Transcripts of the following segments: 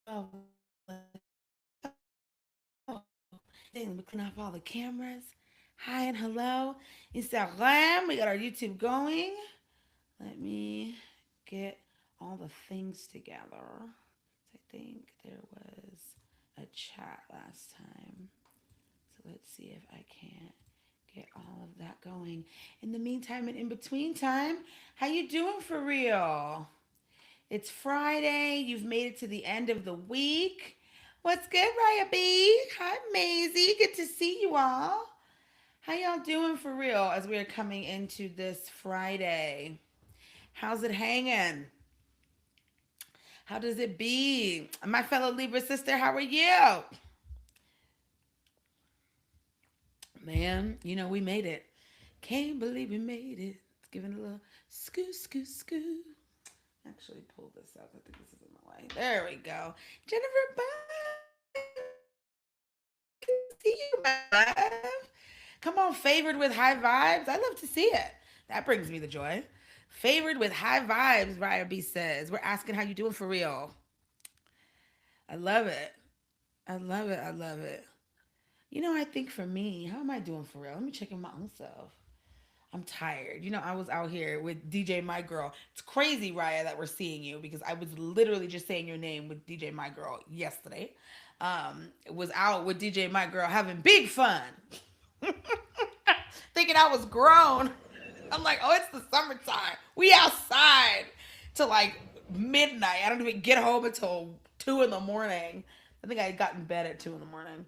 Oh, oh, dang, let me clean off all the cameras. Hi and hello, Instagram. We got our YouTube going. Let me get all the things together. I think there was a chat last time. So let's see if I can't get all of that going. In the meantime and in between time, how you doing for real? It's Friday. You've made it to the end of the week. What's good, Raya B? Hi, Maisie. Good to see you all. How y'all doing for real as we are coming into this Friday? How's it hanging? How does it be? My fellow Libra sister, how are you? Man, we made it. Can't believe we made it. It's giving a little scoo, scoo, scoo. Actually, pull this up. I think this is in the way. There we go. Jennifer Good to see you, my love. Come on, favored with high vibes. I love to see it. That brings me the joy. Favored with high vibes, Raya B says. We're asking how you doing for real. I love it. I love it. I love it. I think for me, how am I doing for real? Let me check in my own self. I'm tired. I was out here with DJ My Girl. It's crazy, Raya, that we're seeing you because I was literally just saying your name with DJ My Girl yesterday. Was out with DJ My Girl having big fun. Thinking I was grown. I'm like, oh, it's the summertime. We outside till like midnight. I don't even get home until 2 in the morning. I think I got in bed at 2 in the morning.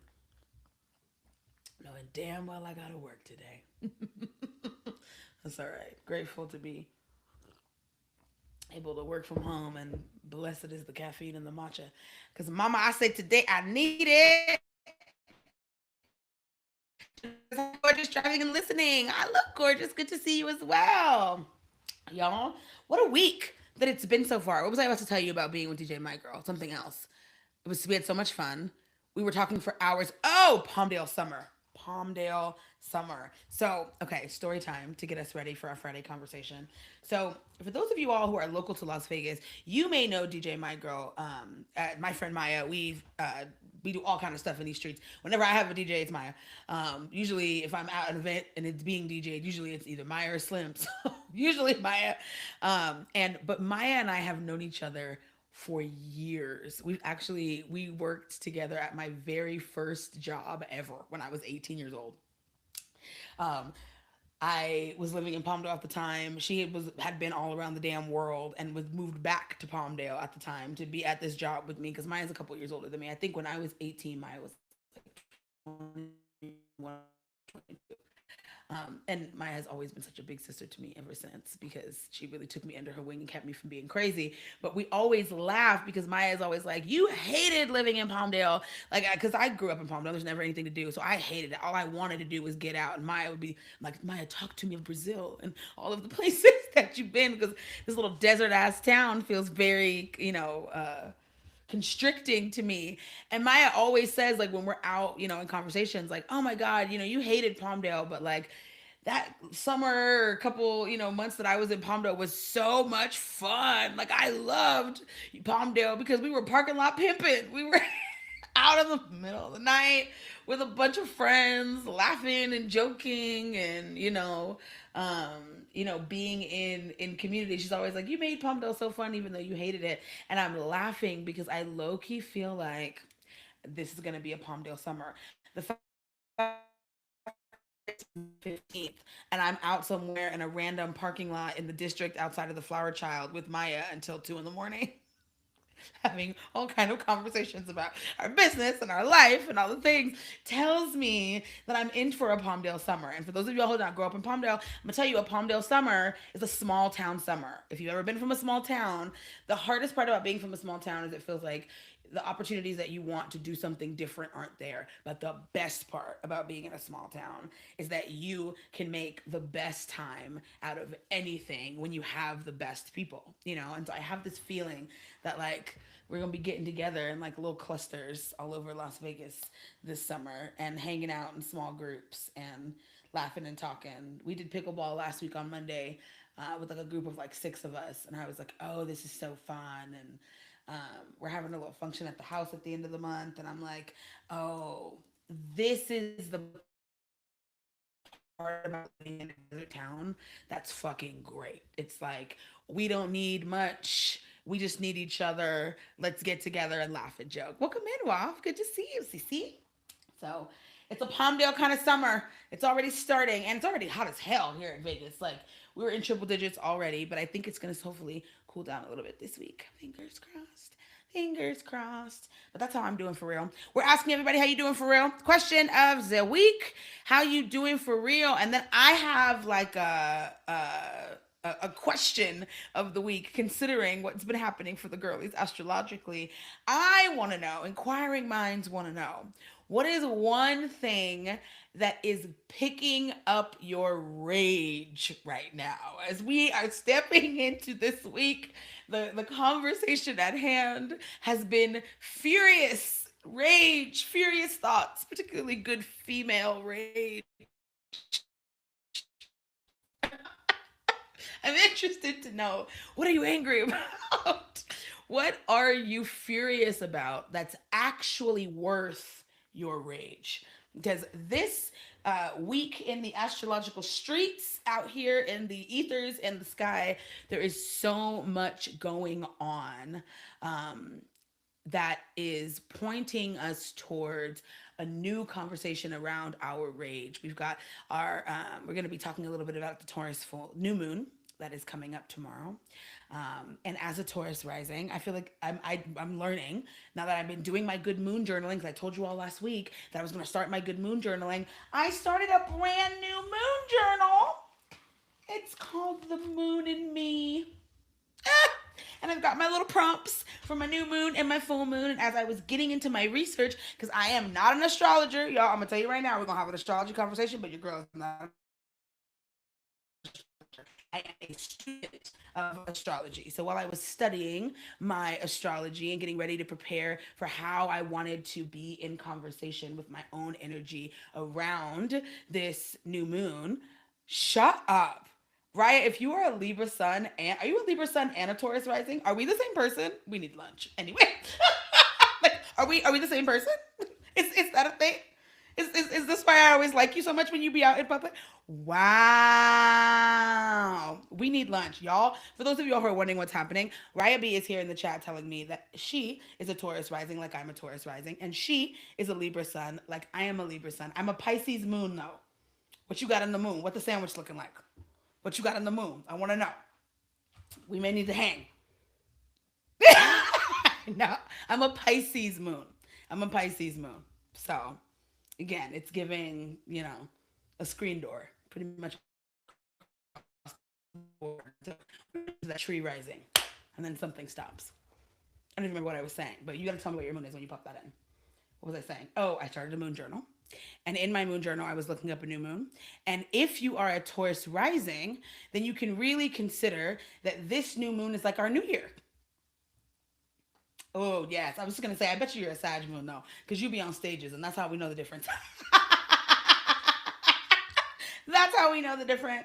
Knowing damn well I gotta work today. That's all right. Grateful to be able to work from home, and blessed is the caffeine and the matcha. Because, Mama, I say today I need it. Gorgeous driving and listening. I look gorgeous. Good to see you as well. Y'all, what a week that it's been so far. What was I about to tell you about being with DJ My Girl? Something else. We had so much fun. We were talking for hours. Oh, Palmdale summer. Palmdale summer. So, okay, story time to get us ready for our Friday conversation. So, for those of you all who are local to Las Vegas, you may know DJ My Girl, my friend Maya. We do all kind of stuff in these streets. Whenever I have a DJ, it's Maya. Usually, if I'm at an event and it's being DJed, usually it's either Maya or Slim. So usually Maya. But Maya and I have known each other for years. We worked together at my very first job ever when I was 18 years old. Um, I was living in Palmdale at the time. She had been all around the damn world and was moved back to Palmdale at the time to be at this job with me because Maya's a couple years older than me. I think when I was 18, Maya was like 21, 22. And Maya has always been such a big sister to me ever since because she really took me under her wing and kept me from being crazy. But we always laugh because Maya is always like, "You hated living in Palmdale." Like, because I grew up in Palmdale, there's never anything to do. So I hated it. All I wanted to do was get out. And Maya would be like, "Maya, talk to me of Brazil and all of the places that you've been because this little desert ass town feels very, constricting to me." And Maya always says, like, when we're out, in conversations, like, "Oh my God, you hated Palmdale, but like that summer, couple, months that I was in Palmdale was so much fun. Like, I loved Palmdale because we were parking lot pimping. We were out in the middle of the night with a bunch of friends, laughing and joking, and being in community." She's always like, "You made Palmdale so fun, even though you hated it." And I'm laughing because I low key feel like this is gonna be a Palmdale summer. The fact it's 15th and I'm out somewhere in a random parking lot in the district outside of the Flower Child with Maya until 2 in the morning, having all kind of conversations about our business and our life and all the things, tells me that I'm in for a Palmdale summer. And for those of you who don't grow up in Palmdale, I'm gonna tell you a Palmdale summer is a small town summer. If you've ever been from a small town, the hardest part about being from a small town is it feels like the opportunities that you want to do something different aren't there. But the best part about being in a small town is that you can make the best time out of anything when you have the best people, And so I have this feeling that, like, we're gonna be getting together in like little clusters all over Las Vegas this summer and hanging out in small groups and laughing and talking. We did pickleball last week on Monday with like a group of like six of us, and I was like, "Oh, this is so fun!" And we're having a little function at the house at the end of the month, and I'm like, oh, this is the part about living in a desert town that's fucking great. It's like we don't need much. We just need each other. Let's get together and laugh and joke. Welcome in, Waf. Good to see you, CC. So it's a Palmdale kind of summer. It's already starting, and it's already hot as hell here in Vegas. Like we were in triple digits already, but I think it's gonna hopefully cool down a little bit this week. Fingers crossed. Fingers crossed. But that's how I'm doing for real. We're asking everybody how you doing for real. Question of the week: how you doing for real? And then I have like a question of the week, considering what's been happening for the girlies astrologically. I want to know, inquiring minds want to know, what is one thing that is picking up your rage right now? As we are stepping into this week, the conversation at hand has been furious rage, furious thoughts, particularly good female rage. I'm interested to know, what are you angry about? What are you furious about that's actually worth your rage? Because this week in the astrological streets, out here in the ethers and the sky, there is so much going on. That is pointing us towards a new conversation around our rage. We've got our, we're going to be talking a little bit about the Taurus full new moon that is coming up tomorrow. And as a Taurus rising, I feel like I'm learning now that I've been doing my good moon journaling, because I told you all last week that I was going to start my good moon journaling. I started a brand new moon journal. It's called The Moon in Me. And I've got my little prompts for my new moon and my full moon. And as I was getting into my research, because I am not an astrologer, y'all, I'm gonna tell you right now, we're gonna have an astrology conversation, but your girl is not an astrologer. I am a student of astrology. So while I was studying my astrology and getting ready to prepare for how I wanted to be in conversation with my own energy around this new moon, shut up. Raya, if you are a Libra sun, and are you a Libra sun and a Taurus rising? Are we the same person? We need lunch anyway. Like, are we the same person? Is that a thing? Is this why I always like you so much when you be out in public? Wow. We need lunch, y'all. For those of y'all who are wondering what's happening, Raya B is here in the chat telling me that she is a Taurus rising like I'm a Taurus rising, and she is a Libra sun like I am a Libra sun. I'm a Pisces moon though. What you got in the moon? What the sandwich looking like? What you got in the moon? I want to know. We may need to hang. No, I'm a Pisces moon. I'm a Pisces moon. So, again, it's giving, a screen door pretty much that tree rising. And then something stops. I don't even remember what I was saying, but you got to tell me what your moon is when you pop that in. What was I saying? Oh, I started a moon journal. And in my moon journal, I was looking up a new moon. And if you are a Taurus rising, then you can really consider that this new moon is like our new year. Oh, yes. I was just going to say, I bet you're a Sag moon, though, because you be on stages, and that's how we know the difference. That's how we know the difference.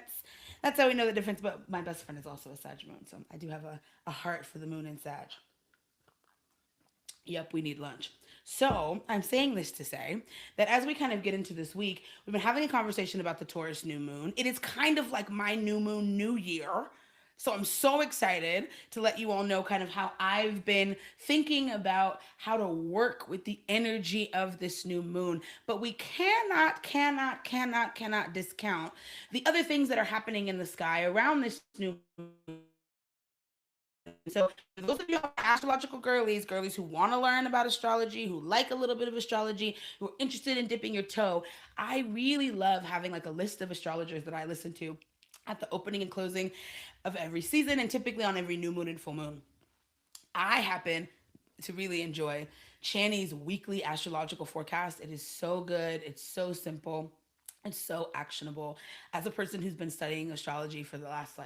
That's how we know the difference. But my best friend is also a Sag moon, so I do have a heart for the moon in Sag. Yep, we need lunch. So I'm saying this to say that as we kind of get into this week, we've been having a conversation about the Taurus new moon. It is kind of like my new moon, new year. So I'm so excited to let you all know kind of how I've been thinking about how to work with the energy of this new moon. But we cannot discount the other things that are happening in the sky around this new moon. So those of you who are astrological girlies who want to learn about astrology, who like a little bit of astrology, who are interested in dipping your toe, I really love having like a list of astrologers that I listen to at the opening and closing of every season, and typically on every new moon and full moon. I happen to really enjoy Channy's weekly astrological forecast. It is so good. It's so simple. It's so actionable. As a person who's been studying astrology for the last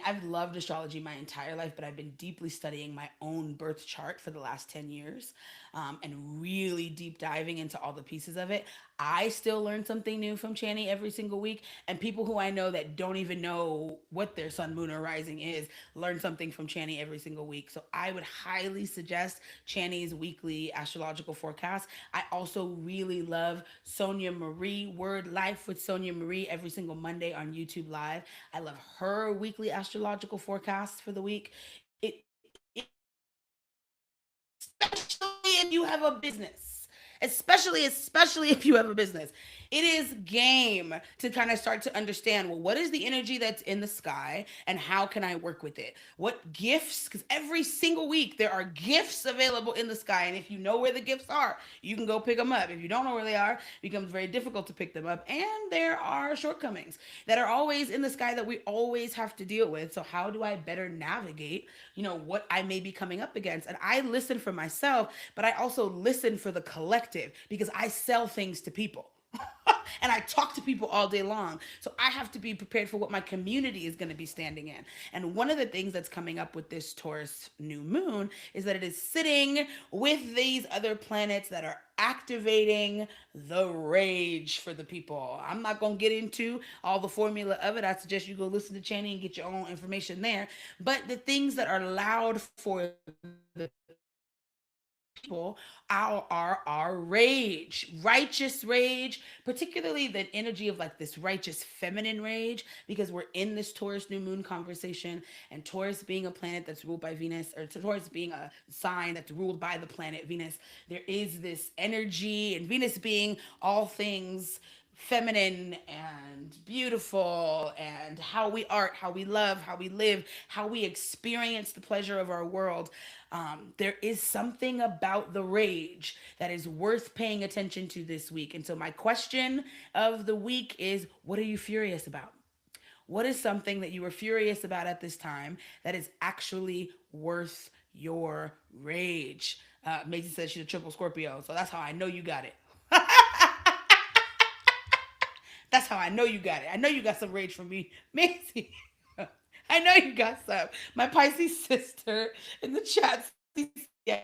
I've loved astrology my entire life, but I've been deeply studying my own birth chart for the last 10 years and really deep diving into all the pieces of it. I still learn something new from Channy every single week, and people who I know that don't even know what their sun, moon, or rising is learn something from Channy every single week. So I would highly suggest Channy's weekly astrological forecast. I also really love Sonia Marie, Word Life with Sonia Marie, every single Monday on YouTube Live. I love her weekly astrological forecast for the week. Especially if you have a business, especially if you have a business, it is game to kind of start to understand, well, what is the energy that's in the sky and how can I work with it? What gifts, because every single week there are gifts available in the sky, and if you know where the gifts are, you can go pick them up. If you don't know where they are, it becomes very difficult to pick them up, and there are shortcomings that are always in the sky that we always have to deal with. So how do I better navigate, what I may be coming up against? And I listen for myself, but I also listen for the collective, because I sell things to people. And I talk to people all day long. So I have to be prepared for what my community is going to be standing in. And one of the things that's coming up with this Taurus new moon is that it is sitting with these other planets that are activating the rage for the people. I'm not going to get into all the formula of it. I suggest you go listen to Channing and get your own information there. But the things that are loud for the people are our rage, righteous rage, particularly the energy of like this righteous feminine rage, because we're in this Taurus new moon conversation, and Taurus being a planet that's ruled by Venus, or Taurus being a sign that's ruled by the planet Venus, there is this energy, and Venus being all things feminine and beautiful, and how we art, how we love, how we live, how we experience the pleasure of our world. There is something about the rage that is worth paying attention to this week. And so, my question of the week is, what are you furious about? What is something that you were furious about at this time that is actually worth your rage? Maisie says she's a triple Scorpio, so that's how I know you got it. That's how I know you got it. I know you got some rage from me, Macy. I know you got some. My Pisces sister in the chat. Yeah,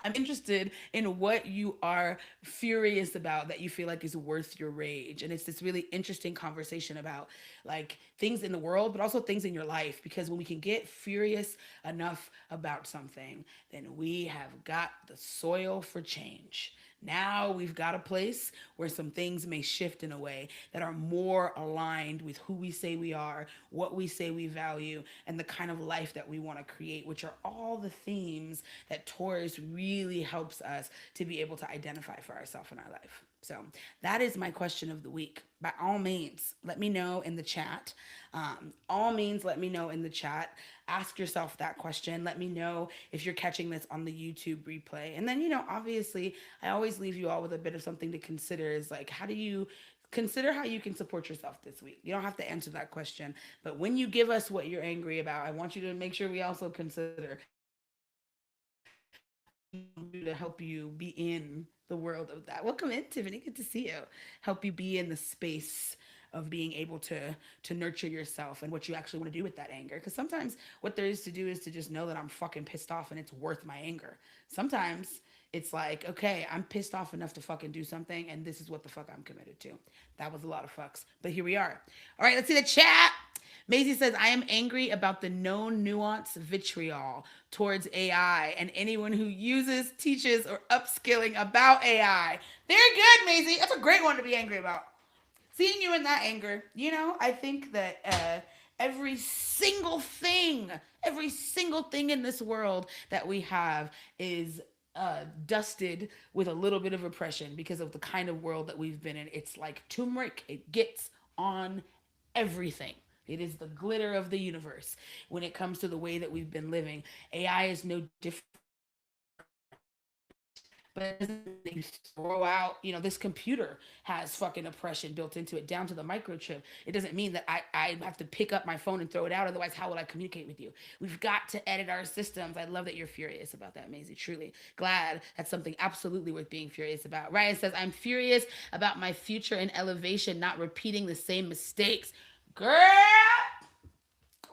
I'm interested in what you are furious about that you feel like is worth your rage. And it's this really interesting conversation about like things in the world, but also things in your life. Because when we can get furious enough about something, then we have got the soil for change. Now we've got a place where some things may shift in a way that are more aligned with who we say we are, what we say we value, and the kind of life that we want to create, which are all the themes that Taurus really helps us to be able to identify for ourselves in our life. So that is my question of the week. By all means, let me know in the chat. All means, let me know in the chat. Ask yourself that question. Let me know if you're catching this on the YouTube replay. And then, obviously, I always leave you all with a bit of something to consider is like, how do you consider how you can support yourself this week? You don't have to answer that question. But when you give us what you're angry about, I want you to make sure we also consider to help you be in the world of that. Welcome in, Tiffany. Good to see you. Help you be in the space of being able to nurture yourself and what you actually want to do with that anger. Because sometimes what there is to do is to just know that I'm fucking pissed off and it's worth my anger. Sometimes it's like, okay, I'm pissed off enough to fucking do something, and this is what the fuck I'm committed to. That was a lot of fucks, but here we are. All right, let's see the chat. Maisie says, I am angry about the known nuance vitriol towards AI and anyone who uses, teaches, or upskilling about AI. Very good, Maisie. That's a great one to be angry about. Seeing you in that anger, I think that every single thing in this world that we have is dusted with a little bit of oppression because of the kind of world that we've been in. It's like turmeric, it gets on everything. It is the glitter of the universe when it comes to the way that we've been living. AI is no different, but it doesn't you throw out, this computer has fucking oppression built into it down to the microchip. It doesn't mean that I have to pick up my phone and throw it out. Otherwise, how would I communicate with you? We've got to edit our systems. I love that you're furious about that, Maisie. Truly glad that's something absolutely worth being furious about. Ryan says, I'm furious about my future and elevation, not repeating the same mistakes. Girl,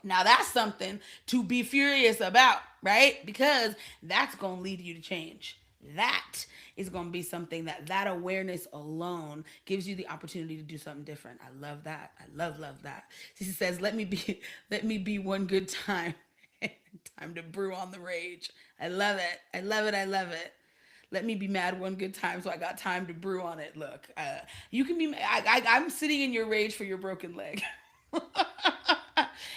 now that's something to be furious about, right? Because that's going to lead you to change. That is going to be something that awareness alone gives you the opportunity to do something different. I love that. I love that. She says, let me be one good time. Time to brew on the rage. I love it. I love it. I love it. Let me be mad one good time so I got time to brew on it. Look, you can be, I'm sitting in your rage for your broken leg.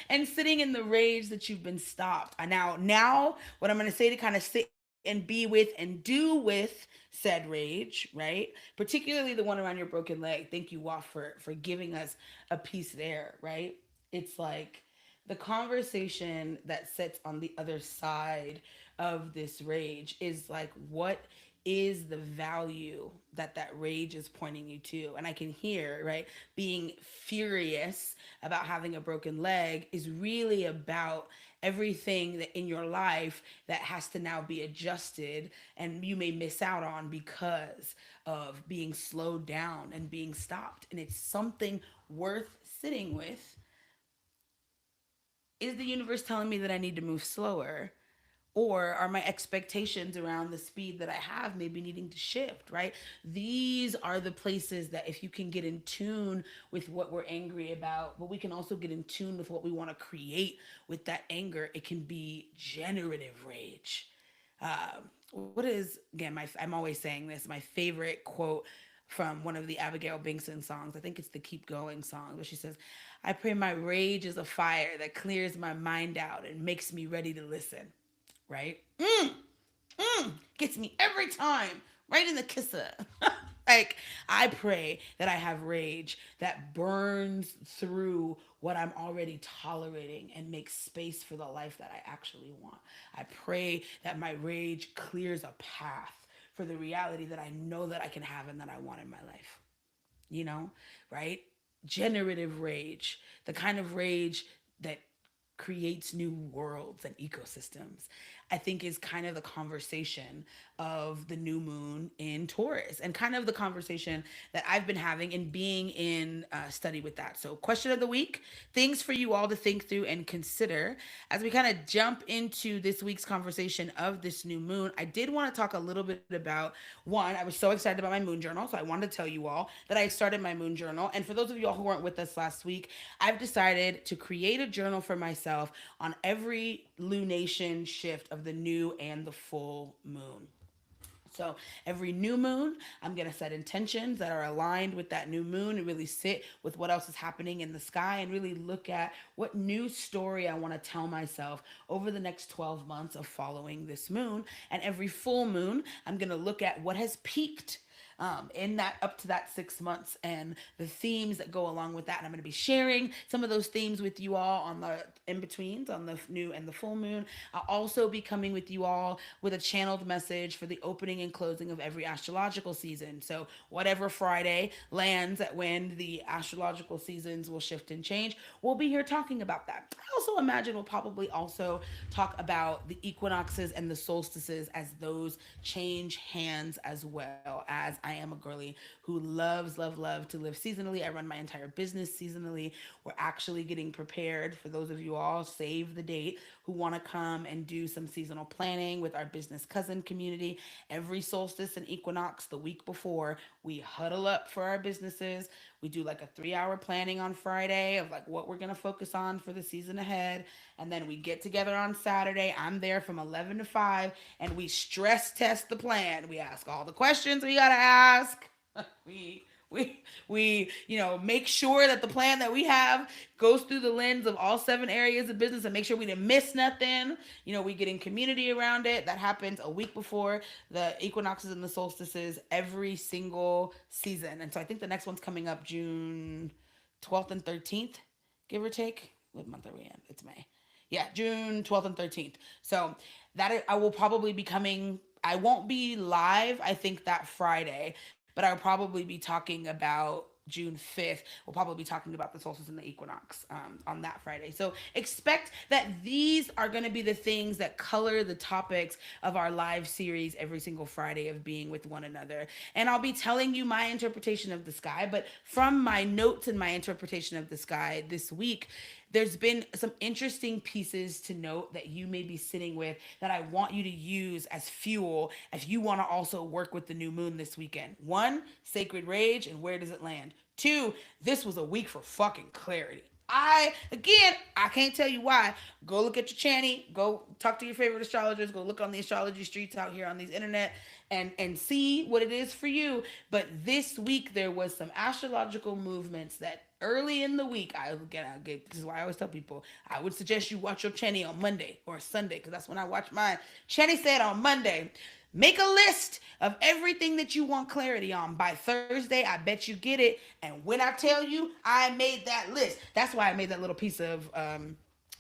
And sitting in the rage that you've been stopped. Now, what I'm going to say to kind of sit and be with and do with said rage, right? Particularly the one around your broken leg. Thank you, Wa, for giving us a piece there, right? It's like the conversation that sits on the other side of this rage is like, what is the value that rage is pointing you to? And I can hear, right, being furious about having a broken leg is really about everything that in your life that has to now be adjusted and you may miss out on because of being slowed down and being stopped. And it's something worth sitting with. Is the universe telling me that I need to move slower? Or are my expectations around the speed that I have maybe needing to shift, right? These are the places that if you can get in tune with what we're angry about, but we can also get in tune with what we want to create with that anger, it can be generative rage. What is, again, I'm always saying this, my favorite quote from one of the Abigail Binkson songs. I think it's the Keep Going song, where she says, I pray my rage is a fire that clears my mind out and makes me ready to listen, right? Gets me every time, right in the kisser. Like, I pray that I have rage that burns through what I'm already tolerating and makes space for the life that I actually want. I pray that my rage clears a path for the reality that I know that I can have and that I want in my life. You know, right? Generative rage, the kind of rage that creates new worlds and ecosystems, I think is kind of the conversation of the new moon in Taurus and kind of the conversation that I've been having and being in study with that. So, question of the week, things for you all to think through and consider as we kind of jump into this week's conversation of this new moon. I did want to talk a little bit about one, I was so excited about my moon journal. So, I wanted to tell you all that I started my moon journal. And for those of you all who weren't with us last week, I've decided to create a journal for myself on every lunation shift of the new and the full moon. So every new moon, I'm going to set intentions that are aligned with that new moon and really sit with what else is happening in the sky and really look at what new story I want to tell myself over the next 12 months of following this moon. And every full moon, I'm going to look at what has peaked in that up to that 6 months and the themes that go along with that. And I'm going to be sharing some of those themes with you all on the in betweens on the new and the full moon. I'll also be coming with you all with a channeled message for the opening and closing of every astrological season. So whatever Friday lands at when the astrological seasons will shift and change, we'll be here talking about that. I also imagine we'll probably also talk about the equinoxes and the solstices as those change hands, as well as I am a girly who love to live seasonally. I run my entire business seasonally. We're actually getting prepared for those of you all, save the date, who want to come and do some seasonal planning with our business cousin community. Every solstice and equinox, the week before, we huddle up for our businesses. We do like a 3 hour planning on Friday of like what we're going to focus on for the season ahead. And then we get together on Saturday. I'm there from 11 to 5 and we stress test the plan. We ask all the questions we got to ask. we make sure that the plan that we have goes through the lens of all 7 areas of business and make sure we didn't miss nothing. We get in community around it. That happens a week before the equinoxes and the solstices every single season. And so I think the next one's coming up June 12th and 13th, give or take. What month are we in? It's May. Yeah, June 12th and 13th. So that I will probably be coming. I won't be live, I think, that Friday, but I'll probably be talking about June 5th. We'll probably be talking about the solstice and the equinox on that Friday. So expect that these are going to be the things that color the topics of our live series every single Friday of being with one another. And I'll be telling you my interpretation of the sky, but from my notes and my interpretation of the sky this week, there's been some interesting pieces to note that you may be sitting with that I want you to use as fuel if you want to also work with the new moon this weekend. One, sacred rage, and where does it land? Two, this was a week for fucking clarity. I can't tell you why. Go look at your Channy. Go talk to your favorite astrologers. Go look on the astrology streets out here on these internet and see what it is for you. But this week there was some astrological movements that early in the week, this is why I always tell people, I would suggest you watch your Chenny on Monday or Sunday, because that's when I watch mine. Chenny said on Monday, make a list of everything that you want clarity on. By Thursday, I bet you get it. And when I tell you, I made that list. That's why I made that little piece of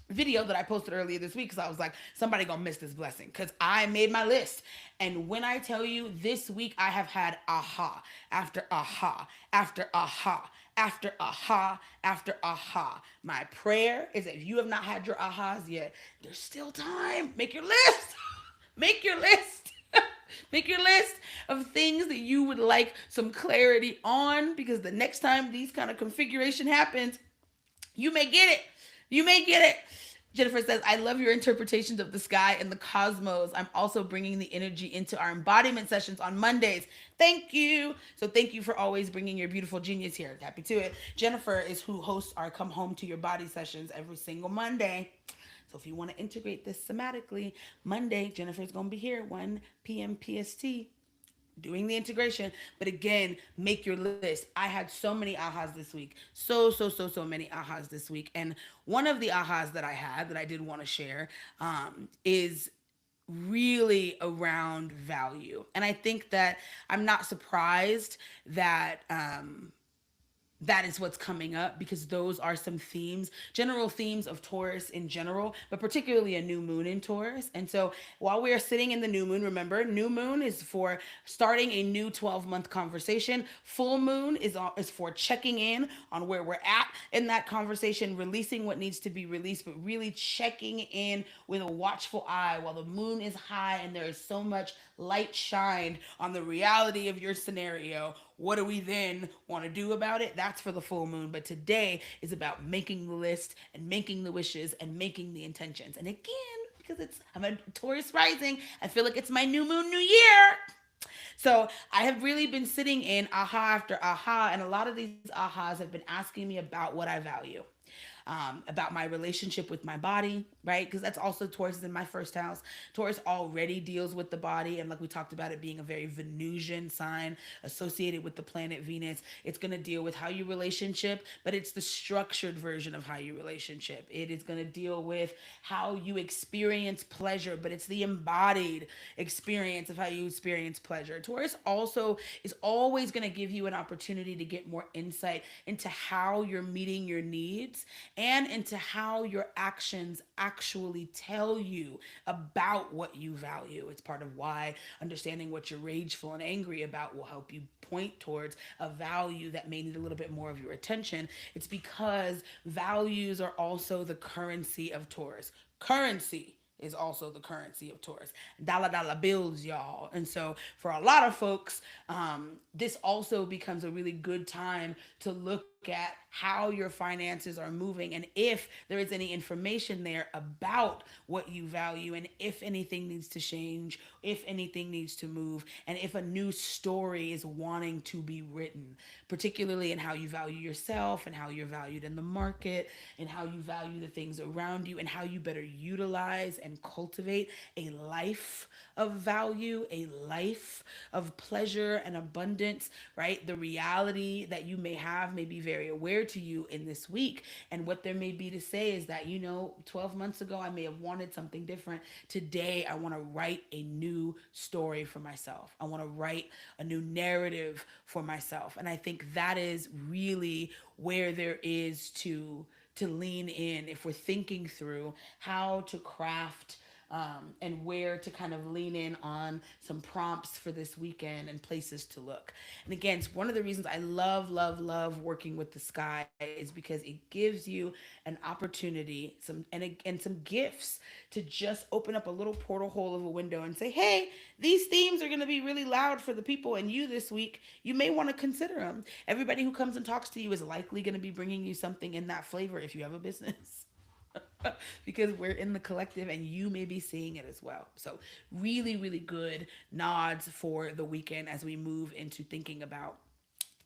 video that I posted earlier this week, because I was like, somebody gonna miss this blessing, because I made my list. And when I tell you, this week I have had aha after aha after aha after aha after aha. My prayer is that if you have not had your ahas yet, there's still time. Make your list. Make your list. Make your list of things that you would like some clarity on, because the next time these kind of configuration happens, you may get it. You may get it. Jennifer says, I love your interpretations of the sky and the cosmos. I'm also bringing the energy into our embodiment sessions on Mondays. Thank you. So thank you for always bringing your beautiful genius here. Happy to it. Jennifer is who hosts our Come Home to Your Body sessions every single Monday. So if you want to integrate this somatically, Monday, Jennifer's going to be here, 1 p.m. PST, doing the integration. But again, make your list. I had so many ahas this week. So many ahas this week. And one of the ahas that I had that I did want to share is really around value. And I think that I'm not surprised that that is what's coming up, because those are some themes, general themes of Taurus in general, but particularly a new moon in Taurus. And so while we are sitting in the new moon, remember, new moon is for starting a new 12-month conversation. Full moon is for checking in on where we're at in that conversation, releasing what needs to be released, but really checking in with a watchful eye while the moon is high and there is so much light shined on the reality of your scenario. What do we then want to do about it? That's for the full moon. But today is about making the list and making the wishes and making the intentions. And again, because I'm a Taurus rising, I feel like it's my new moon, new year. So I have really been sitting in aha after aha, and a lot of these ahas have been asking me about what I value. About my relationship with my body, right? Because that's also Taurus is in my first house. Taurus already deals with the body, and like we talked about, it being a very Venusian sign associated with the planet Venus. It's going to deal with how you relationship, but it's the structured version of how you relationship. It is going to deal with how you experience pleasure, but it's the embodied experience of how you experience pleasure. Taurus also is always going to give you an opportunity to get more insight into how you're meeting your needs and into how your actions actually tell you about what you value. It's part of why understanding what you're rageful and angry about will help you point towards a value that may need a little bit more of your attention. It's because values are also the currency of Taurus. Currency is also the currency of Taurus. Dollar bills, y'all. And so for a lot of folks, this also becomes a really good time to look at how your finances are moving and if there is any information there about what you value and if anything needs to change, if anything needs to move, and if a new story is wanting to be written, particularly in how you value yourself and how you're valued in the market and how you value the things around you and how you better utilize and cultivate a life of value, a life of pleasure and abundance, right? The reality that you may have may be very aware to you in this week. And what there may be to say is that, 12 months ago, I may have wanted something different. Today, I want to write a new story for myself. I want to write a new narrative for myself. And I think that is really where there is to lean in if we're thinking through how to craft and where to kind of lean in on some prompts for this weekend and places to look. And again, it's one of the reasons I love, love, love working with the sky is because it gives you an opportunity, and some gifts to just open up a little portal hole of a window and say, hey, these themes are going to be really loud for the people and you this week. You may want to consider them. Everybody who comes and talks to you is likely going to be bringing you something in that flavor if you have a business. Because we're in the collective and you may be seeing it as well. So, really, really good nods for the weekend as we move into thinking about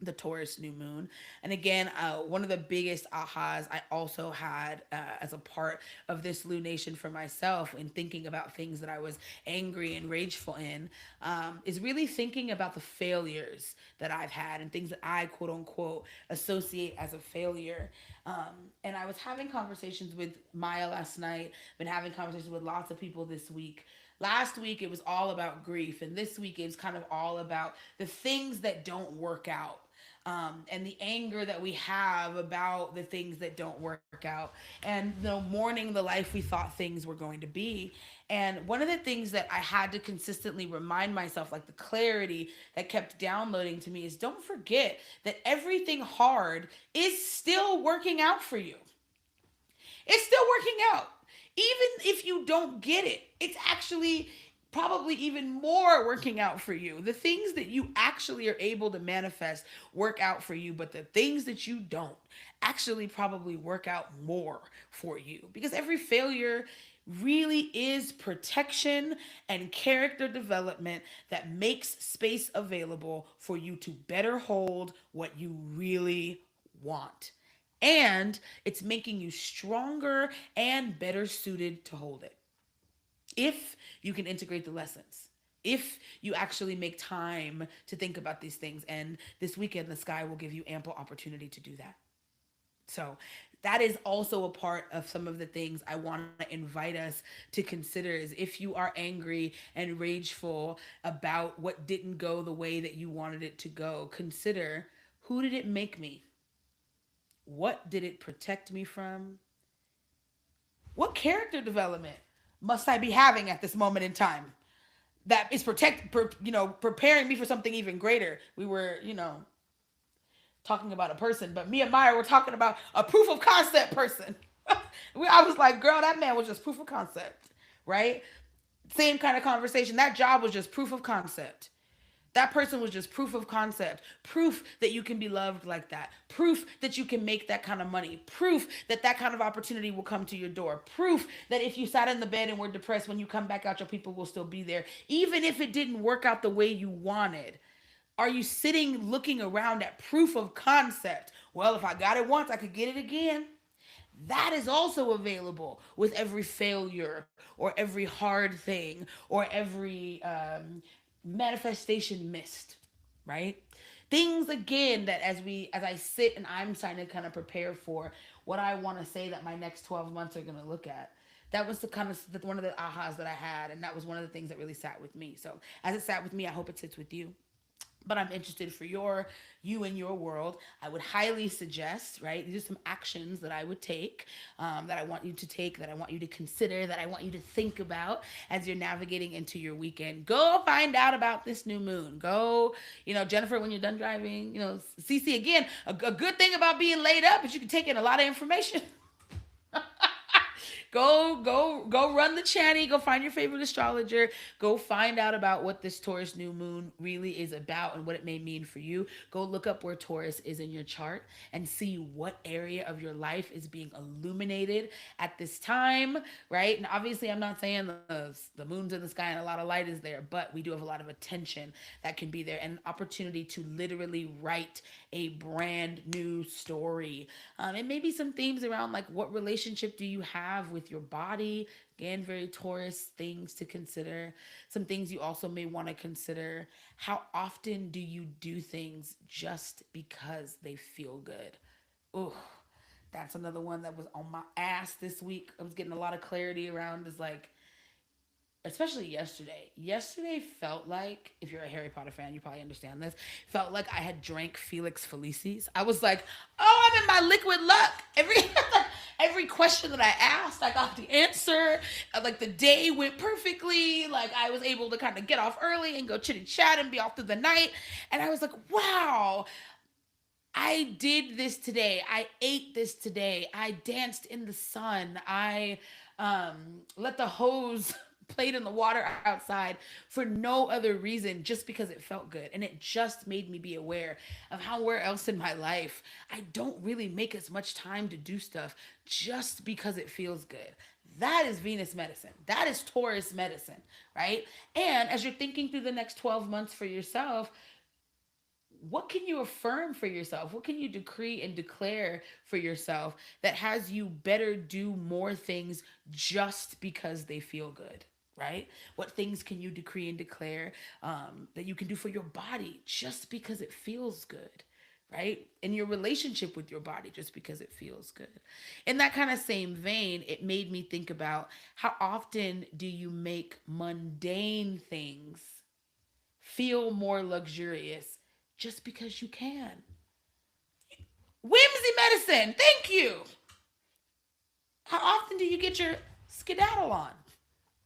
the Taurus new moon. And again, one of the biggest ahas I also had as a part of this lunation for myself in thinking about things that I was angry and rageful in is really thinking about the failures that I've had and things that I quote unquote associate as a failure. And I was having conversations with Maya last night, been having conversations with lots of people this week. Last week it was all about grief, and this week it's kind of all about the things that don't work out, and the anger that we have about the things that don't work out, and mourning the life we thought things were going to be. And one of the things that I had to consistently remind myself, like the clarity that kept downloading to me, is don't forget that everything hard is still working out for you. It's still working out. Even if you don't get it, it's actually probably even more working out for you. The things that you actually are able to manifest work out for you, but the things that you don't actually probably work out more for you, because every failure really is protection and character development that makes space available for you to better hold what you really want, and it's making you stronger and better suited to hold it if you can integrate the lessons, if you actually make time to think about these things. And this weekend the sky will give you ample opportunity to do that. So that is also a part of some of the things I want to invite us to consider, is if you are angry and rageful about what didn't go the way that you wanted it to go, consider, who did it make me? What did it protect me from? What character development must I be having at this moment in time that is preparing me for something even greater? We were, talking about a person, but me and Maya were talking about a proof of concept person. I was like, girl, that man was just proof of concept, right? Same kind of conversation. That job was just proof of concept. That person was just proof of concept, proof that you can be loved like that, proof that you can make that kind of money, proof that that kind of opportunity will come to your door, proof that if you sat in the bed and were depressed, when you come back out, your people will still be there, even if it didn't work out the way you wanted. Are you sitting looking around at proof of concept? Well, if I got it once, I could get it again. That is also available with every failure or every hard thing or every manifestation missed, right? Things again that as I sit and I'm trying to kind of prepare for what I want to say that my next 12 months are going to look at. That was the kind of one of the ahas that I had, and that was one of the things that really sat with me. So as it sat with me, I hope it sits with you. But I'm interested for you and your world. I would highly suggest, right? These are some actions that I would take, that I want you to take, that I want you to consider, that I want you to think about as you're navigating into your weekend. Go find out about this new moon. Go, Jennifer, when you're done driving, CC, again, a good thing about being laid up is you can take in a lot of information. Go run the channy. Go find your favorite astrologer. Go find out about what this Taurus new moon really is about and what it may mean for you. Go look up where Taurus is in your chart and see what area of your life is being illuminated at this time, right? And obviously, I'm not saying the moon's in the sky and a lot of light is there, but we do have a lot of attention that can be there, and an opportunity to literally write a brand new story. And maybe some themes around, like, what relationship do you have with your body? Again, very Taurus things to consider. Some things you also may want to consider. How often do you do things just because they feel good? Ooh, that's another one that was on my ass this week. I was getting a lot of clarity around, is like, especially yesterday. Yesterday felt like, if you're a Harry Potter fan, you probably understand this. Felt like I had drank Felix Felicis. I was like, oh, I'm in my liquid luck. Every question that I asked, I got the answer. Like the day went perfectly. Like I was able to kind of get off early and go chitty chat and be off through the night. And I was like, wow, I did this today. I ate this today. I danced in the sun. I let the hose played in the water outside for no other reason, just because it felt good. And it just made me be aware of how, where else in my life I don't really make as much time to do stuff just because it feels good. That is Venus medicine. That is Taurus medicine, right? And as you're thinking through the next 12 months for yourself, what can you affirm for yourself? What can you decree and declare for yourself that has you better do more things just because they feel good? Right? What things can you decree and declare that you can do for your body just because it feels good? Right? In your relationship with your body, just because it feels good. In that kind of same vein, it made me think about how often do you make mundane things feel more luxurious just because you can? Whimsy medicine, thank you. How often do you get your skedaddle on,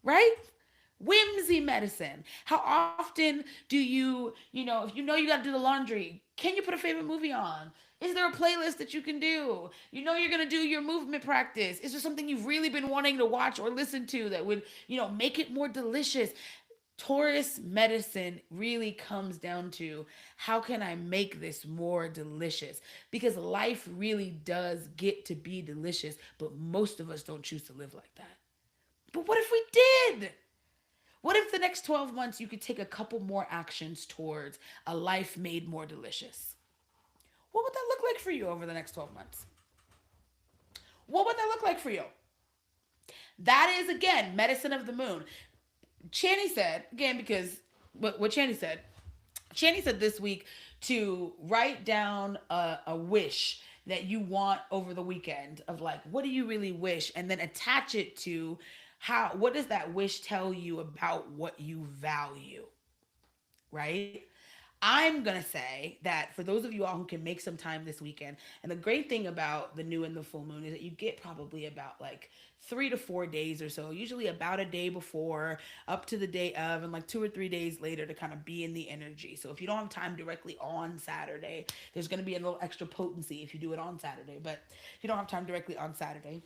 right? Whimsy medicine. How often do if you know you got to do the laundry, can you put a favorite movie on? Is there a playlist that you can do? You know you're going to do your movement practice. Is there something you've really been wanting to watch or listen to that would, make it more delicious? Taurus medicine really comes down to how can I make this more delicious? Because life really does get to be delicious, but most of us don't choose to live like that. But what if we did? What if the next 12 months you could take a couple more actions towards a life made more delicious? What would that look like for you over the next 12 months? What would that look like for you? That is, again, medicine of the moon. Channy said, again, because what Channy said this week to write down a wish that you want over the weekend of like, what do you really wish? And then attach it to what does that wish tell you about what you value, right? I'm going to say that for those of you all who can make some time this weekend, and the great thing about the new and the full moon is that you get probably about like 3 to 4 days or so, usually about a day before, up to the day of, and like 2 or 3 days later to kind of be in the energy. So if you don't have time directly on Saturday, there's going to be a little extra potency if you do it on Saturday. But if you don't have time directly on Saturday,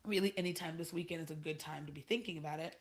really anytime this weekend is a good time to be thinking about it.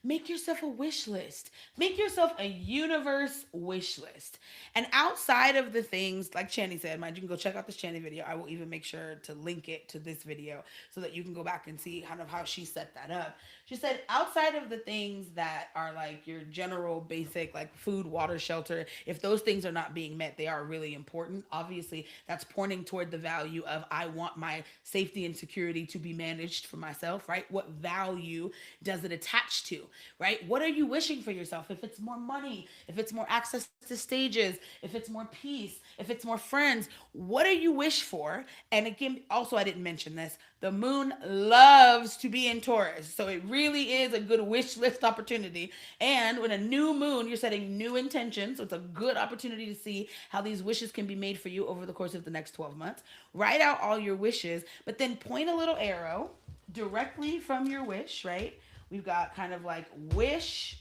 Make yourself a wish list. Make yourself a universe wish list. And outside of the things, like Channy said, mind you can go check out this Channy video. I will even make sure to link it to this video so that you can go back and see kind of how she set that up. She said, outside of the things that are like your general basic, like food, water, shelter, if those things are not being met, they are really important. Obviously, that's pointing toward the value of I want my safety and security to be managed for myself, right? What value does it attach to? Right? What are you wishing for yourself? If it's more money, if it's more access to stages, if it's more peace, if it's more friends, what do you wish for? And again, also, I didn't mention this. The moon loves to be in Taurus. So it really is a good wish list opportunity. And when a new moon, you're setting new intentions. So it's a good opportunity to see how these wishes can be made for you over the course of the next 12 months. Write out all your wishes, but then point a little arrow directly from your wish, right? We've got kind of like wish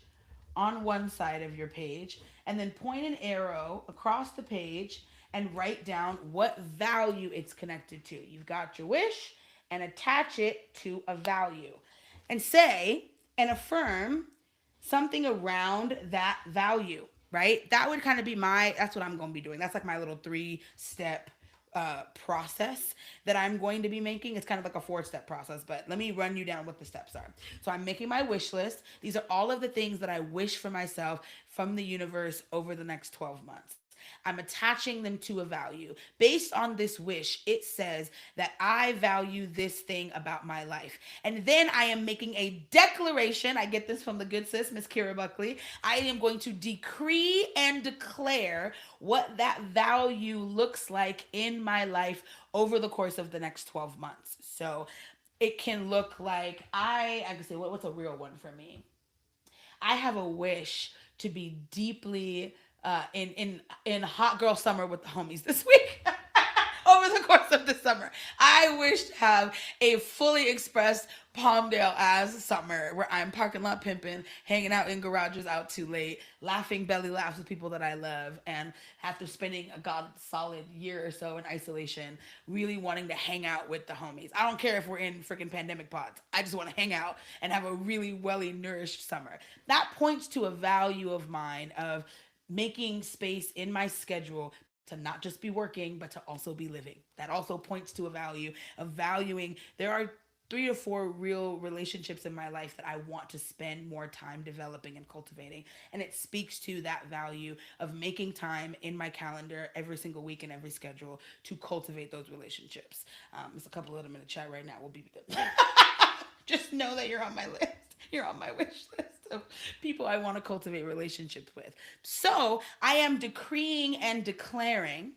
on one side of your page, and then point an arrow across the page and write down what value it's connected to. You've got your wish and attach it to a value and say and affirm something around that value, right? That would kind of be that's what I'm going to be doing. That's like my little 3-step process that I'm going to be making. It's kind of like a 4-step process, but let me run you down what the steps are. So I'm making my wish list. These are all of the things that I wish for myself from the universe over the next 12 months. I'm attaching them to a value. Based on this wish, it says that I value this thing about my life. And then I am making a declaration. I get this from the good sis, Miss Kira Buckley. I am going to decree and declare what that value looks like in my life over the course of the next 12 months. So It can look like I can say what's a real one for me. I have a wish to be deeply in hot girl summer with the homies this week. Over the course of the summer, I wish to have a fully expressed Palmdale as summer where I'm parking lot pimping, hanging out in garages out too late, laughing belly laughs with people that I love, and after spending a god solid year or so in isolation, really wanting to hang out with the homies. I don't care if we're in freaking pandemic pods. I just want to hang out and have a really welly nourished summer. That points to a value of mine of making space in my schedule to not just be working, but to also be living. That also points to a value of valuing. There are 3 to 4 real relationships in my life that I want to spend more time developing and cultivating. And it speaks to that value of making time in my calendar every single week and every schedule to cultivate those relationships. There's a couple of them in the chat right now. We'll be good. Just know that you're on my list. You're on my wish list of people I want to cultivate relationships with. So I am decreeing and declaring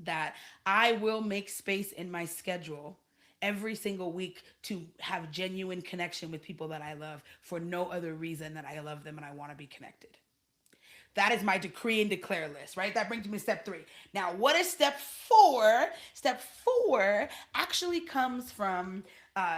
that I will make space in my schedule every single week to have genuine connection with people that I love for no other reason that I love them and I want to be connected. That is my decree and declare list, right? That brings me to step 3. Now, what is step 4? Step 4 actually comes from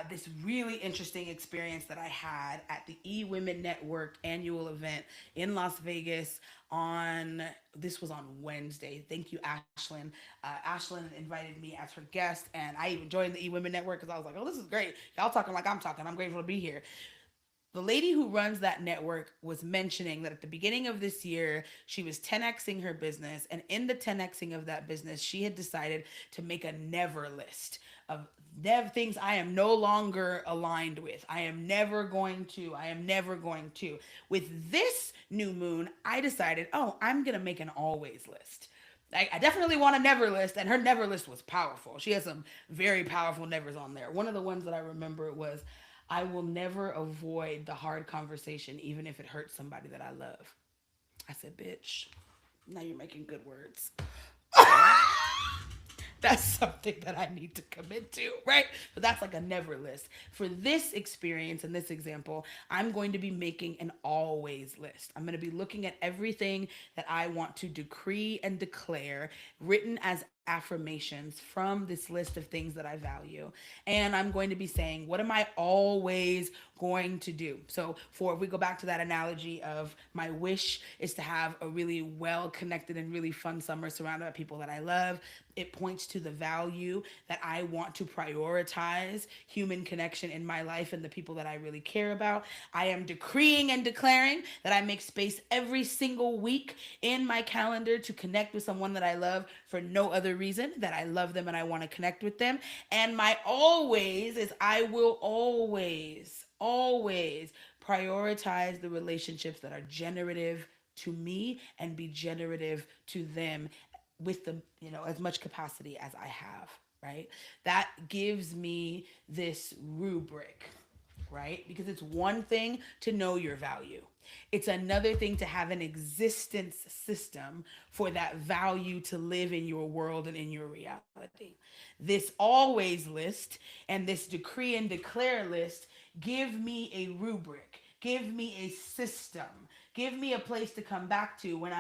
this really interesting experience that I had at the eWomen Network annual event in Las Vegas on this was on Wednesday. Thank you, Ashlyn. Ashlyn invited me as her guest, and I even joined the eWomen Network because I was like, "Oh, this is great! Y'all talking like I'm talking. I'm grateful to be here." The lady who runs that network was mentioning that at the beginning of this year, she was 10xing her business. And in the 10xing of that business, she had decided to make a never list of things I am no longer aligned with. I am never going to. I am never going to. With this new moon, I decided, oh, I'm going to make an always list. I definitely want a never list, and her never list was powerful. She has some very powerful nevers on there. One of the ones that I remember was, I will never avoid the hard conversation, even if it hurts somebody that I love. I said, bitch, now you're making good words. That's something that I need to commit to, right? But that's like a never list. For this experience and this example, I'm going to be making an always list. I'm going to be looking at everything that I want to decree and declare, written as affirmations from this list of things that I value. And I'm going to be saying, what am I always going to do? So, for if we go back to that analogy of my wish is to have a really well connected and really fun summer surrounded by people that I love, it points to the value that I want to prioritize human connection in my life and the people that I really care about. I am decreeing and declaring that I make space every single week in my calendar to connect with someone that I love for no other reason that I love them and I want to connect with them. And my always is I will always prioritize the relationships that are generative to me and be generative to them with the as much capacity as I have, right? That gives me this rubric, right? Because it's one thing to know your value. It's another thing to have an existence system for that value to live in your world and in your reality. This always list and this decree and declare list give me a rubric, give me a system, give me a place to come back to when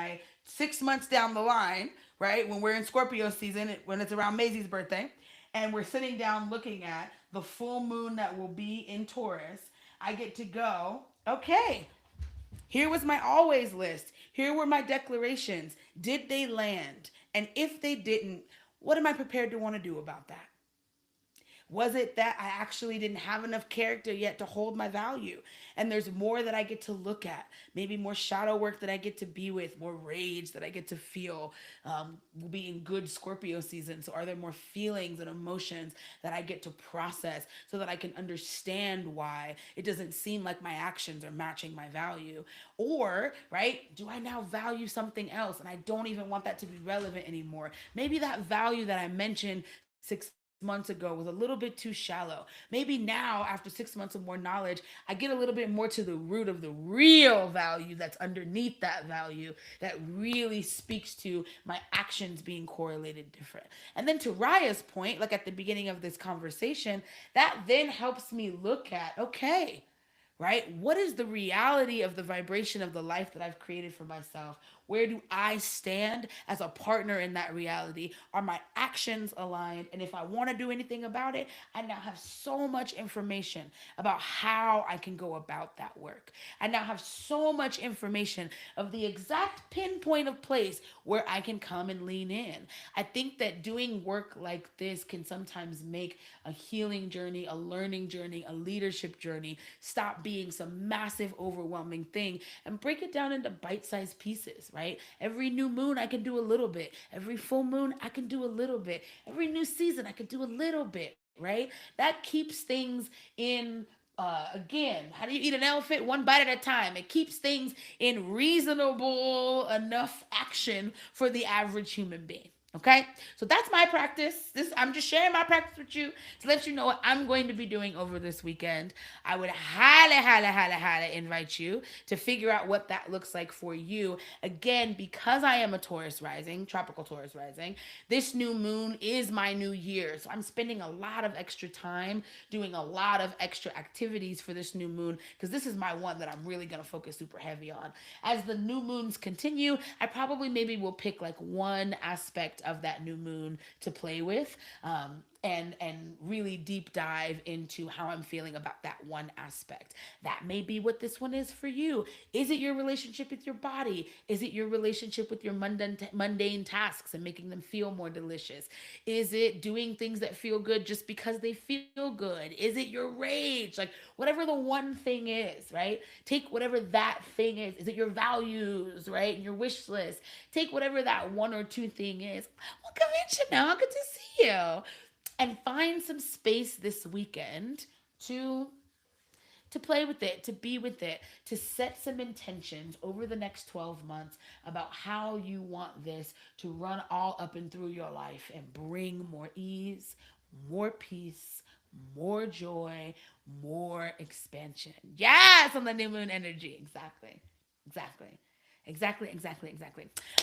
6 months down the line, right? When we're in Scorpio season, when it's around Maisie's birthday, and we're sitting down looking at the full moon that will be in Taurus, I get to go, okay, here was my always list. Here were my declarations. Did they land? And if they didn't, what am I prepared to want to do about that? Was it that I actually didn't have enough character yet to hold my value? And there's more that I get to look at, maybe more shadow work that I get to be with, more rage that I get to feel. We'll be in good Scorpio season. So, are there more feelings and emotions that I get to process so that I can understand why it doesn't seem like my actions are matching my value? Or, right, do I now value something else and I don't even want that to be relevant anymore? Maybe that value that I mentioned 6 months ago was a little bit too shallow. Maybe now, after 6 months of more knowledge, I get a little bit more to the root of the real value that's underneath that value that really speaks to my actions being correlated different. And then to Raya's point, like at the beginning of this conversation, that then helps me look at, okay, right? What is the reality of the vibration of the life that I've created for myself? Where do I stand as a partner in that reality? Are my actions aligned? And if I want to do anything about it, I now have so much information about how I can go about that work. I now have so much information of the exact pinpoint of place where I can come and lean in. I think that doing work like this can sometimes make a healing journey, a learning journey, a leadership journey stop being some massive, overwhelming thing and break it down into bite sized pieces, right? Every new moon, I can do a little bit. Every full moon, I can do a little bit. Every new season, I can do a little bit, right? That keeps things in again, how do you eat an elephant? One bite at a time. It keeps things in reasonable enough action for the average human being. Okay, so that's my practice. This I'm just sharing my practice with you to let you know what I'm going to be doing over this weekend. I would highly invite you to figure out what that looks like for you. Again, because I am a Taurus rising, tropical Taurus rising, this new moon is my new year. So I'm spending a lot of extra time doing a lot of extra activities for this new moon because this is my one that I'm really going to focus super heavy on. As the new moons continue, I probably maybe will pick like one aspect of that new moon to play with. And really deep dive into how I'm feeling about that one aspect. That may be what this one is for you. Is it your relationship with your body? Is it your relationship with your mundane tasks and making them feel more delicious? Is it doing things that feel good just because they feel good? Is it your rage? Like whatever the one thing is, right? Take whatever that thing is. Is it your values, right? And your wish list. Take whatever that one or two thing is. Welcome in, Chanel. Good to see you, and find some space this weekend to play with it, to be with it, to set some intentions over the next 12 months about how you want this to run all up and through your life and bring more ease, more peace, more joy, more expansion. Yes, on the new moon energy. Exactly. Exactly. Exactly.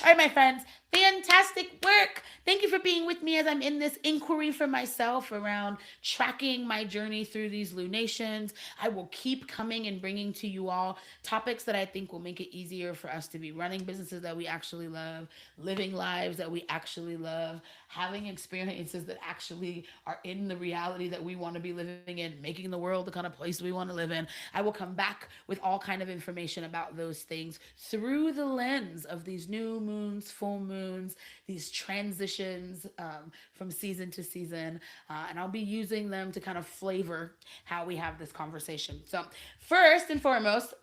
All right, my friends, fantastic work. Thank you for being with me as I'm in this inquiry for myself around tracking my journey through these lunations. I will keep coming and bringing to you all topics that I think will make it easier for us to be running businesses that we actually love, living lives that we actually love, having experiences that actually are in the reality that we want to be living in, making the world the kind of place we want to live in. I will come back with all kind of information about those things through the lens of these new moons, full moons, these transitions from season to season. And I'll be using them to kind of flavor how we have this conversation. So first and foremost,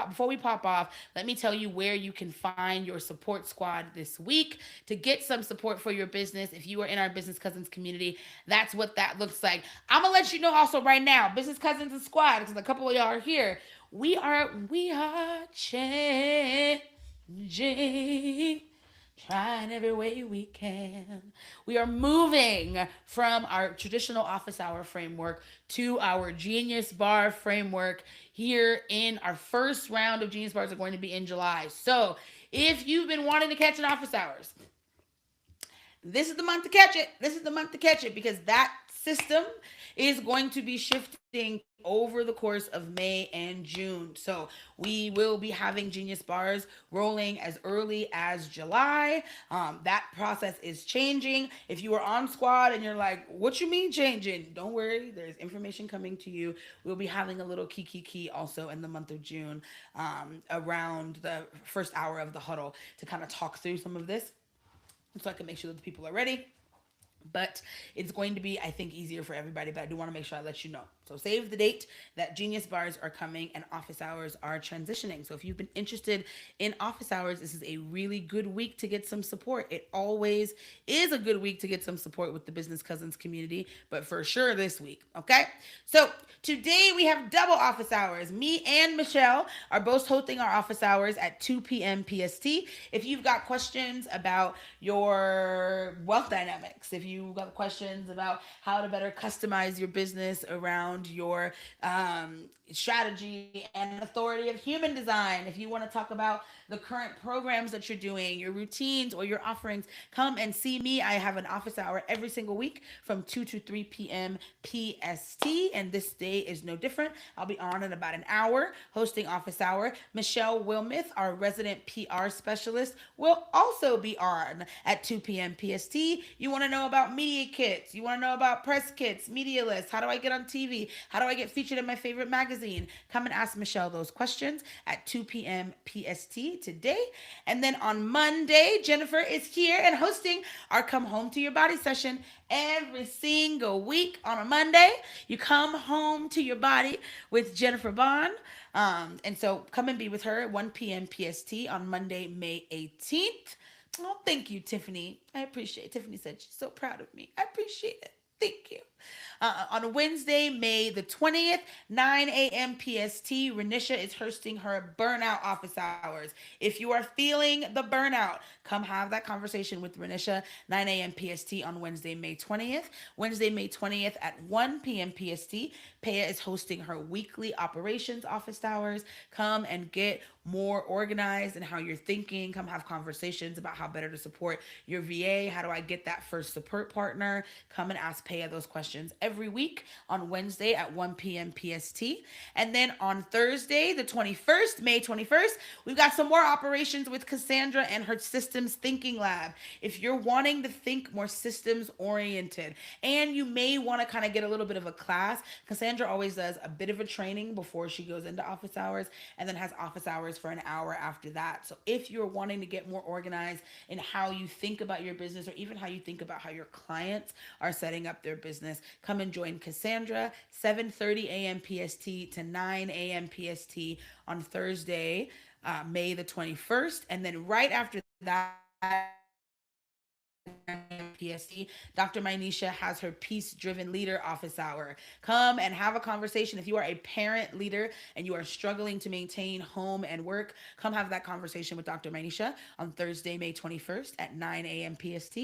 before we pop off, let me tell you where you can find your support squad this week to get some support for your business. If you are in our Business Cousins community, that's what that looks like. I'm gonna let you know also right now, Business Cousins and Squad, because a couple of y'all are here. We are changing, trying every way we can. We are moving from our traditional office hour framework to our Genius Bar framework here in our first round of Genius Bars are going to be in July. So if you've been wanting to catch an office hours, this is the month to catch it. This is the month to catch it because that system is going to be shifting over the course of May and June. So we will be having Genius Bars rolling as early as July. That process is changing. If you are on Squad and you're like, what you mean changing? Don't worry. There's information coming to you. We'll be having a little key also in the month of June around the first hour of the huddle to kind of talk through some of this so I can make sure that the people are ready. But it's going to be, I think, easier for everybody, but I do want to make sure I let you know. So save the date that Genius Bars are coming and office hours are transitioning. So if you've been interested in office hours, this is a really good week to get some support. It always is a good week to get some support with the Business Cousins community, but for sure this week, okay? So today we have double office hours. Me and Michelle are both hosting our office hours at 2 p.m. PST. If you've got questions about your wealth dynamics, if you've got questions about how to better customize your business around your strategy and authority of human design, if you want to talk about the current programs that you're doing, your routines, or your offerings, come and see me. I have an office hour every single week from 2 to 3 p.m. PST, and this day is no different. I'll be on in about an hour hosting office hour. Michelle Wilmith, our resident PR specialist, will also be on at 2 p.m. PST. You want to know about media kits, you want to know about press kits, media lists, how do I get on TV, how do I get featured in my favorite magazine? Come and ask Michelle those questions at 2 p.m. PST today. And then on Monday, Jennifer is here and hosting our Come Home to Your Body session every single week on a Monday. You come home to your body with Jennifer Bond. And so come and be with her at 1 p.m. PST on Monday, May 18th. Oh, thank you, Tiffany. I appreciate it. Tiffany said she's so proud of me. I appreciate it. Thank you. On Wednesday, May the 20th, 9 a.m. PST, Renisha is hosting her burnout office hours. If you are feeling the burnout, come have that conversation with Renisha, 9 a.m. PST on Wednesday, May 20th. Wednesday, May 20th at 1 p.m. PST, Paya is hosting her weekly operations office hours. Come and get more organized in how you're thinking. Come have conversations about how better to support your VA. How do I get that first support partner? Come and ask Paya those questions every week on Wednesday at 1 p.m. PST. And then on Thursday, the 21st, May 21st, we've got some more operations with Cassandra and her systems thinking lab. If you're wanting to think more systems oriented and you may want to kind of get a little bit of a class, Cassandra always does a bit of a training before she goes into office hours and then has office hours for an hour after that. So if you're wanting to get more organized in how you think about your business or even how you think about how your clients are setting up their business, come and join Cassandra, 7:30 a.m. PST to 9 a.m. PST on Thursday, May the 21st. And then right after that, PST, Dr. Mynisha has her Peace Driven Leader office hour. Come and have a conversation. If you are a parent leader and you are struggling to maintain home and work, come have that conversation with Dr. Mynisha on Thursday, May 21st at 9 a.m. PST.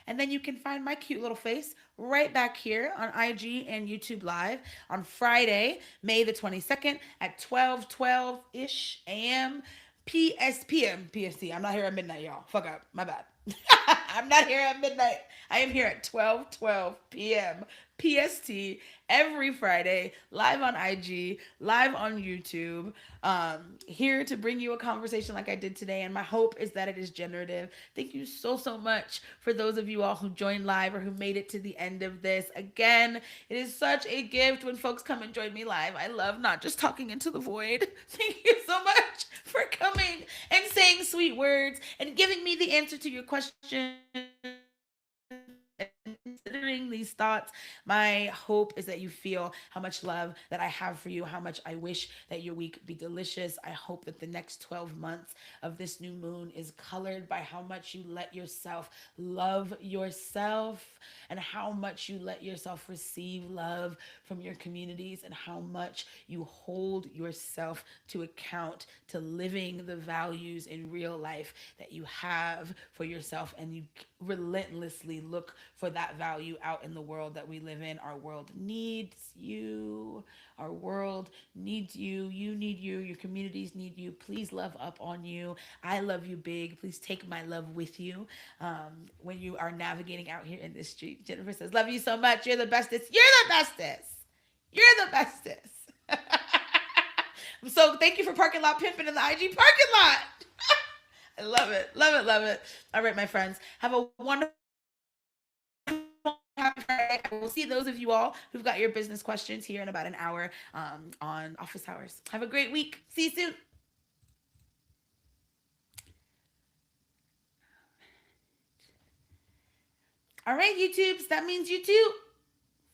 And then you can find my cute little face right back here on IG and YouTube Live on Friday, May the 22nd at 12:12-ish a.m. PSPM PST. I'm not here at midnight, y'all. Fuck up. My bad. I'm not here at midnight. I am here at 12:12 p.m. PST every Friday, live on IG, live on YouTube, here to bring you a conversation like I did today. And my hope is that it is generative. Thank you so, so much for those of you all who joined live or who made it to the end of this. Again, it is such a gift when folks come and join me live. I love not just talking into the void. Thank you so much for coming and saying sweet words and giving me the answer to your questions and considering these thoughts. My hope is that you feel how much love that I have for you, how much I wish that your week be delicious. I hope that the next 12 months of this new moon is colored by how much you let yourself love yourself and how much you let yourself receive love from your communities and how much you hold yourself to account to living the values in real life that you have for yourself, and you relentlessly look for that value out in the world that we live in. Our world needs you. Our world needs you. You need you. Your communities need you. Please love up on you. I love you big. Please take my love with you when you are navigating out here in the street. Jennifer says, love you so much. You're the bestest. You're the bestest. You're the bestest. So thank you for parking lot pimping in the IG parking lot. I love it. Love it. Love it. All right, my friends. Have a wonderful happy Friday. I will see those of you all who've got your business questions here in about an hour on office hours. Have a great week. See you soon. All right, YouTubes. That means you too.